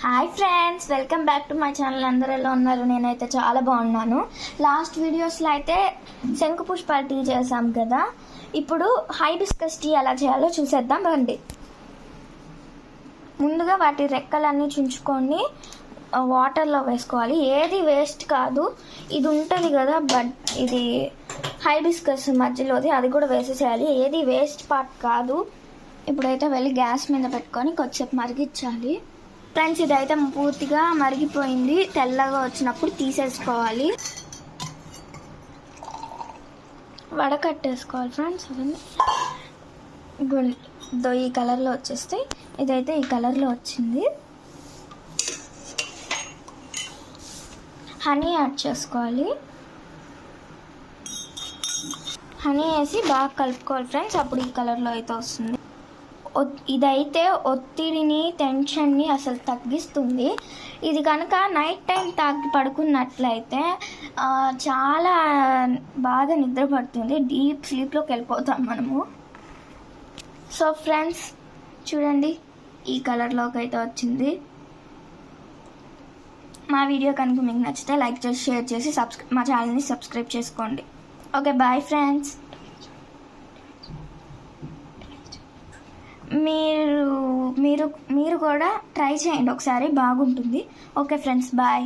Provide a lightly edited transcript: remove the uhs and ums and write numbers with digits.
Hi friends, welcome back to my channel. అందరూ ఎలా ఉన్నారు? నేనైతే చాలా బాగున్నాను. లాస్ట్ వీడియోస్లో అయితే శంకుపుష్పాల టీ చేసాం కదా, ఇప్పుడు హైబిస్కస్ టీ ఎలా చేయాలో చూసేద్దాం రండి. ముందుగా వాటి రెక్కలన్నీ చుంచుకొని వాటర్లో వేసుకోవాలి. ఏది వేస్ట్ కాదు. ఇది ఉంటుంది కదా ఇది హైబిస్కస్ మధ్యలోది, అది కూడా వేసేసేయాలి. ఏది వేస్ట్ పార్ట్ కాదు. ఇప్పుడైతే వెళ్ళి గ్యాస్ మీద పెట్టుకొని కొద్దిసేపు మరిగించాలి. ఫ్రెండ్స్, ఇదైతే పూర్తిగా మరిగిపోయింది. తెల్లగా వచ్చినప్పుడు తీసేసుకోవాలి, వడకట్టేసుకోవాలి ఫ్రెండ్స్. అవన్నీ ఈ కలర్లో వచ్చేస్తాయి. ఇదైతే ఈ కలర్లో వచ్చింది. హనీ యాడ్ చేసుకోవాలి. హనీ వేసి బాగా కలుపుకోవాలి ఫ్రెండ్స్. అప్పుడు ఈ కలర్లో అయితే వస్తుంది. ఇదైతే ఒత్తిడిని, టెన్షన్ని అసలు తగ్గిస్తుంది. ఇది కనుక నైట్ టైం తాగి పడుకున్నట్లయితే చాలా బాగా నిద్ర పడుతుంది. డీప్ స్లీప్లోకి వెళ్ళిపోతాం మనము. సో ఫ్రెండ్స్, చూడండి, ఈ కలర్లోకి అయితే వచ్చింది. మా వీడియో కనుక మీకు నచ్చితే లైక్ చేసి, షేర్ చేసి మా ఛానల్ని సబ్స్క్రైబ్ చేసుకోండి. Okay, bye friends. మీరు కూడా ట్రై చేయండి ఒకసారి, బాగుంటుంది. Okay friends, bye.